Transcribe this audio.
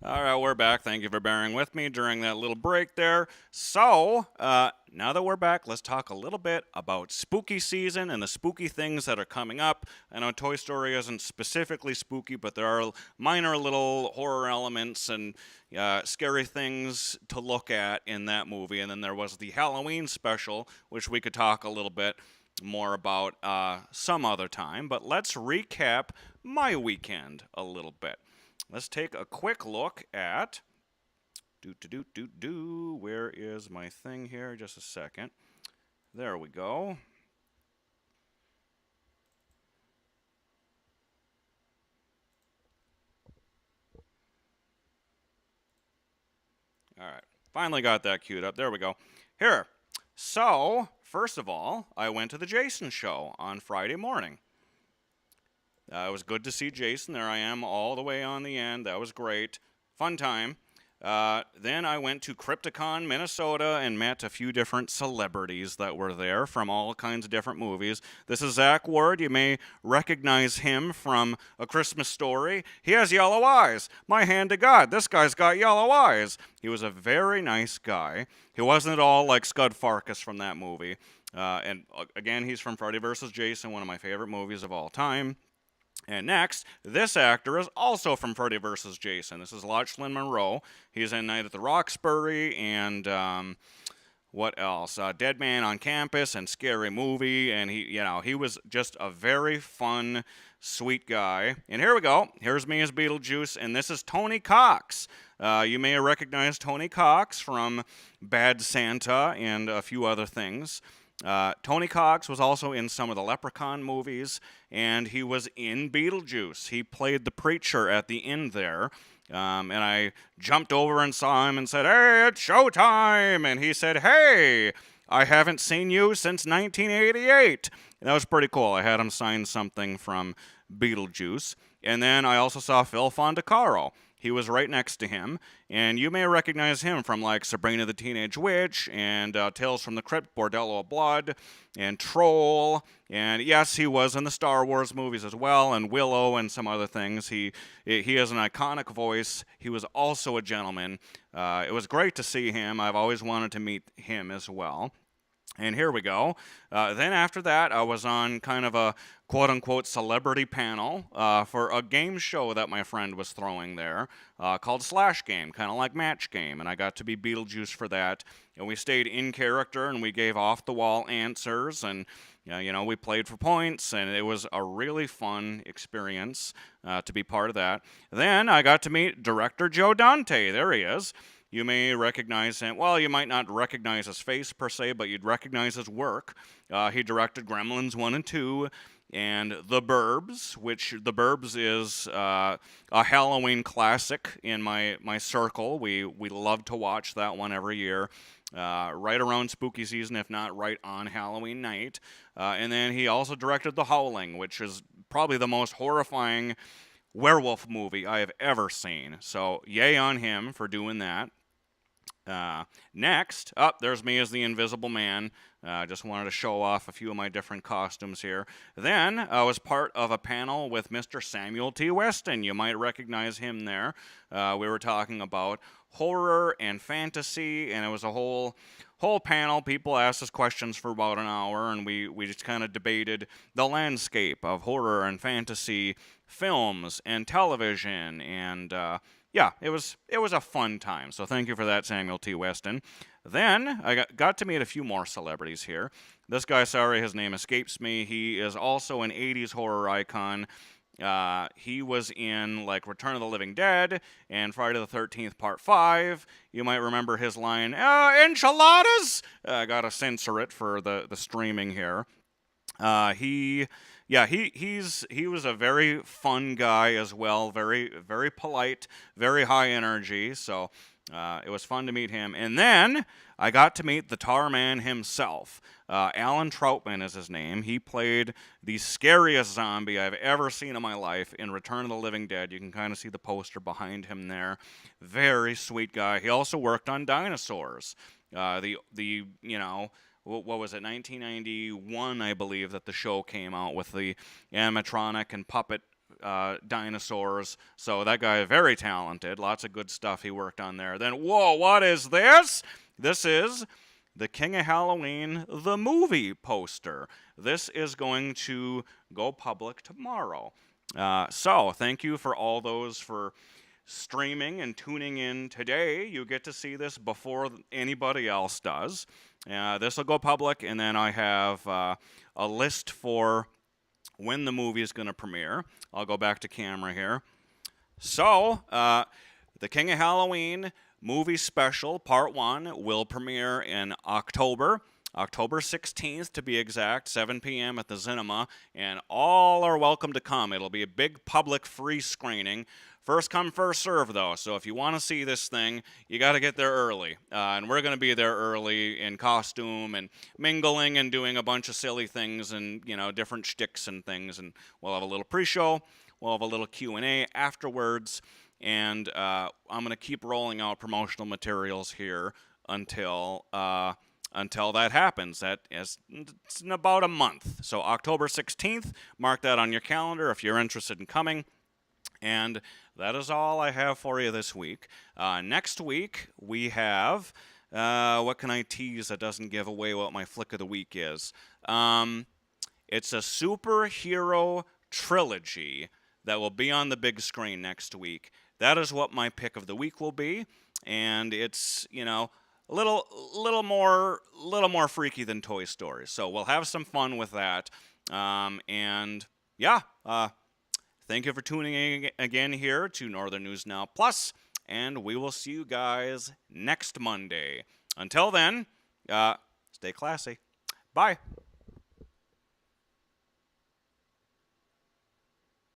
All right, we're back. Thank you for bearing with me during that little break there. So, now that we're back, let's talk a little bit about spooky season and the spooky things that are coming up. I know Toy Story isn't specifically spooky, but there are minor little horror elements and scary things to look at in that movie. And then there was the Halloween special, which we could talk a little bit more about some other time. But let's recap my weekend a little bit. Let's take a quick look at where is my thing here? Just a second. There we go. All right. Finally got that queued up. There we go. Here. So, first of all, I went to the Jason show on Friday morning. It was good to see Jason. There I am all the way on the end. That was great. Fun time. Then I went to Crypticon, Minnesota, and met a few different celebrities that were there from all kinds of different movies. This is Zach Ward. You may recognize him from A Christmas Story. He has yellow eyes. My hand to God, this guy's got yellow eyes. He was a very nice guy. He wasn't at all like Scud Farkus from that movie. And again, he's from Freddy vs. Jason, one of my favorite movies of all time. And next, this actor is also from Freddy vs. Jason. This is Lachlan Monroe. He's in Night at the Roxbury and what else? Dead Man on Campus and Scary Movie. And he was just a very fun, sweet guy. And here we go. Here's me as Beetlejuice, and this is Tony Cox. You may recognize Tony Cox from Bad Santa and a few other things. Tony Cox was also in some of the Leprechaun movies, and he was in Beetlejuice. He played the preacher at the end there, and I jumped over and saw him and said, "Hey, it's showtime!" And he said, "Hey, I haven't seen you since 1988." And that was pretty cool. I had him sign something from Beetlejuice. And then I also saw Phil Fondacaro. He was right next to him, and you may recognize him from like Sabrina the Teenage Witch and Tales from the Crypt, Bordello of Blood, and Troll, and yes, he was in the Star Wars movies as well, and Willow and some other things. He has an iconic voice. He was also a gentleman. It was great to see him. I've always wanted to meet him as well. And here we go. Then after that, I was on kind of a quote-unquote celebrity panel for a game show that my friend was throwing there called Slash Game, kind of like Match Game. And I got to be Beetlejuice for that. And we stayed in character, and we gave off-the-wall answers, and we played for points, and it was a really fun experience to be part of that. Then I got to meet director Joe Dante. There he is. You may recognize him. Well, you might not recognize his face per se, but you'd recognize his work. He directed Gremlins 1 and 2 and The Burbs, which The Burbs is a Halloween classic in my circle. We love to watch that one every year. Right around spooky season, if not right on Halloween night. And then he also directed The Howling, which is probably the most horrifying werewolf movie I have ever seen. So, yay on him for doing that. Next, there's me as the Invisible Man. Just wanted to show off a few of my different costumes here. Then I was part of a panel with Mr. Samuel T. Weston. You might recognize him there. We were talking about horror and fantasy, and it was a whole panel. People asked us questions for about an hour, and we just kind of debated the landscape of horror and fantasy films and television, and yeah, it was a fun time. So thank you for that, Samuel T. Weston. Then I got to meet a few more celebrities here. This guy, sorry, his name escapes me. He is also an 80s horror icon. He was in like Return of the Living Dead and Friday the 13th Part 5. You might remember his line, enchiladas! I gotta censor it for the streaming here. He was a very fun guy as well, very very polite, very high energy. So it was fun to meet him. And then I got to meet the Tar Man himself. Alan Troutman is his name. He played the scariest zombie I've ever seen in my life in Return of the Living Dead. You can kind of see the poster behind him there. Very sweet guy. He also worked on dinosaurs. What was it, 1991, I believe, that the show came out with the animatronic and puppet dinosaurs. So that guy, very talented. Lots of good stuff he worked on there. Then, whoa, what is this? This is the King of Halloween, the movie poster. This is going to go public tomorrow. So thank you for all those for streaming and tuning in today. You get to see this before anybody else does. This will go public, and then I have a list for when the movie is going to premiere. I'll go back to camera here. So, the King of Halloween movie special, part 1, will premiere in October 16th to be exact, 7 p.m. at the Cinema, and all are welcome to come. It'll be a big public free screening. First come, first serve, though, so if you want to see this thing, you got to get there early. And we're going to be there early in costume and mingling and doing a bunch of silly things and, different shticks and things. And we'll have a little pre-show. We'll have a little Q&A afterwards. And I'm going to keep rolling out promotional materials here until that happens. It's in about a month. So October 16th, mark that on your calendar if you're interested in coming. And that is all I have for you this week. Next week, we have, what can I tease that doesn't give away what my flick of the week is? It's a superhero trilogy that will be on the big screen next week. That is what my pick of the week will be. And it's, a little more freaky than Toy Story. So we'll have some fun with that. Thank you for tuning in again here to Northern News Now Plus, and we will see you guys next Monday. Until then, stay classy. Bye.